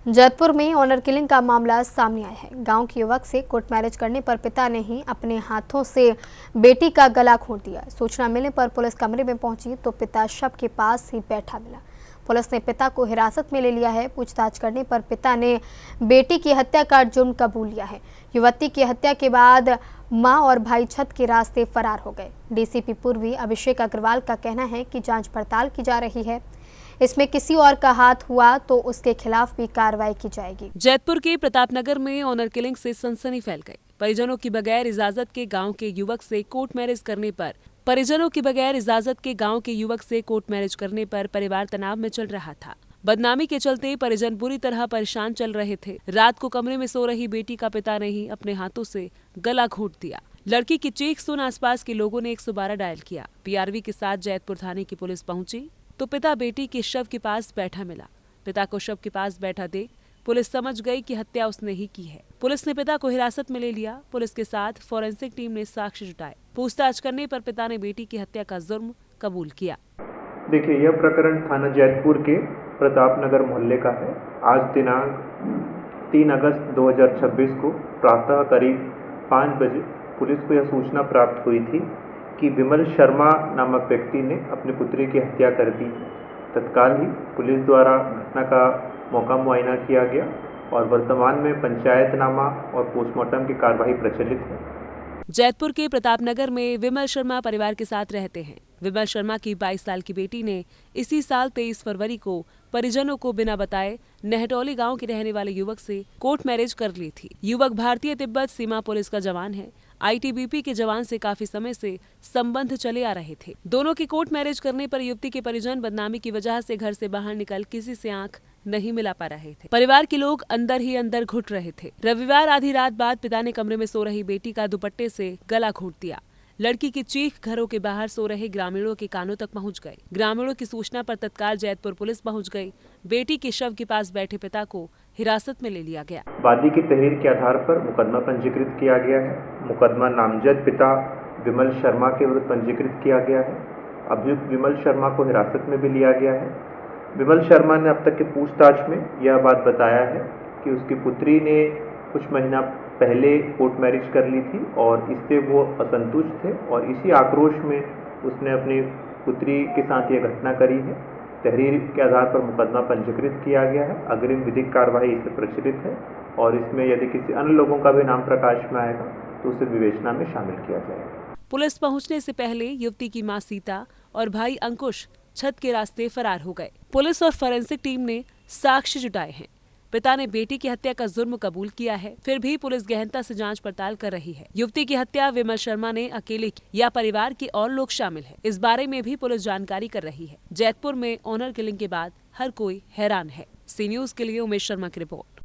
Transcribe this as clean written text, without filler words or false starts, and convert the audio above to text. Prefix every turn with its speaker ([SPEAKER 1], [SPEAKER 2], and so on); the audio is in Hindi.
[SPEAKER 1] जैतपुर में ऑनर किलिंग का मामला सामने आया है। गांव के युवक से कोर्ट मैरिज करने पर पिता ने ही अपने हाथों से बेटी का गला घोंट दिया। सूचना मिलने पर पुलिस कमरे में पहुंची तो पिता शव के पास ही बैठा मिला। पुलिस ने पिता को हिरासत में ले लिया है। पूछताछ करने पर पिता ने बेटी की हत्या का जुर्म कबूल लिया है। युवती की हत्या के बाद मां और भाई छत के रास्ते फरार हो गए। डीसीपी पूर्वी अभिषेक अग्रवाल का कहना है कि जांच पड़ताल की जा रही है। इसमें किसी और का हाथ हुआ तो उसके खिलाफ भी कार्रवाई की जाएगी।
[SPEAKER 2] जैतपुर के प्रतापनगर में ऑनर किलिंग से सनसनी फैल गई। परिजनों की बगैर इजाजत के गांव के युवक से कोर्ट मैरिज करने पर परिवार तनाव में चल रहा था। बदनामी के चलते परिजन बुरी तरह परेशान चल रहे थे। रात को कमरे में सो रही बेटी का पिता ने ही अपने हाथों से गला घोंट दिया। लड़की की चीख सुन आसपास के लोगों ने 112 डायल किया। पीआरवी के साथ जैतपुर थाने की पुलिस पहुंची तो पिता बेटी के शव के पास बैठा मिला। पिता को शव के पास बैठा देख पुलिस समझ गई कि हत्या उसने ही की है। पुलिस ने पिता को हिरासत में ले लिया। पुलिस के साथ फोरेंसिक टीम ने साक्ष्य जुटाए। पूछताछ करने पर पिता ने बेटी की हत्या का जुर्म कबूल किया।
[SPEAKER 3] देखिए, यह प्रकरण थाना जैतपुर के प्रतापनगर मोहल्ले का है। आज दिनांक 3 अगस्त 2026 को प्रातः करीब 5 बजे पुलिस को यह सूचना प्राप्त हुई थी कि विमल शर्मा नामक व्यक्ति ने अपनी पुत्री की हत्या कर दी। तत्काल ही पुलिस द्वारा घटना का मौका मुआयना किया गया और वर्तमान में पंचायतनामा और पोस्टमार्टम की कार्रवाई प्रचलित है।
[SPEAKER 2] जैतपुर के प्रतापनगर में विमल शर्मा परिवार के साथ रहते हैं। विमल शर्मा की 22 साल की बेटी ने इसी साल 23 फरवरी को परिजनों को बिना बताए नहटौली गांव के रहने वाले युवक से कोर्ट मैरिज कर ली थी। युवक भारतीय तिब्बत सीमा पुलिस का जवान है। आईटीबीपी के जवान से काफी समय से संबंध चले आ रहे थे। दोनों की कोर्ट मैरिज करने पर युवती के परिजन बदनामी की वजह से घर से बाहर निकल किसी से आंख नहीं मिला पा रहे थे। परिवार के लोग अंदर ही अंदर घुट रहे थे। रविवार आधी रात बाद पिता ने कमरे में सो रही बेटी का दुपट्टे से गला घोंट दिया। लड़की की चीख घरों के बाहर सो रहे ग्रामीणों के कानों तक पहुंच गई। ग्रामीणों की सूचना पर तत्काल जैतपुर पुलिस पहुंच गई। बेटी के शव के पास बैठे पिता को हिरासत में ले लिया गया।
[SPEAKER 3] वादी की तहरीर के आधार पर मुकदमा पंजीकृत किया गया है। मुकदमा नामजद पिता विमल शर्मा के विरुद्ध पंजीकृत किया गया है। अभियुक्त विमल शर्मा को हिरासत में भी लिया गया है। विमल शर्मा ने अब तक की पूछताछ में यह बात बताया है कि उसकी पुत्री ने कुछ महीना पहले कोर्ट मैरिज कर ली थी और इससे वो असंतुष्ट थे और इसी आक्रोश में उसने अपनी पुत्री के साथ ये घटना करी है। तहरीर के आधार पर मुकदमा पंजीकृत किया गया है। अग्रिम विधिक कार्रवाई इससे प्रचलित है और इसमें यदि किसी अन्य लोगों का भी नाम प्रकाश में आएगा तो उसे विवेचना में शामिल किया जाएगा।
[SPEAKER 2] पुलिस पहुंचने से पहले युवती की मां सीता और भाई अंकुश छत के रास्ते फरार हो गए। पुलिस और फोरेंसिक टीम ने साक्ष्य जुटाए हैं। पिता ने बेटी की हत्या का जुर्म कबूल किया है। फिर भी पुलिस गहनता से जांच पड़ताल कर रही है। युवती की हत्या विमल शर्मा ने अकेले की या परिवार के और लोग शामिल हैं, इस बारे में भी पुलिस जानकारी कर रही है। जैतपुर में ऑनर किलिंग के बाद हर कोई हैरान है। सी न्यूज़ के लिए उमेश शर्मा की रिपोर्ट।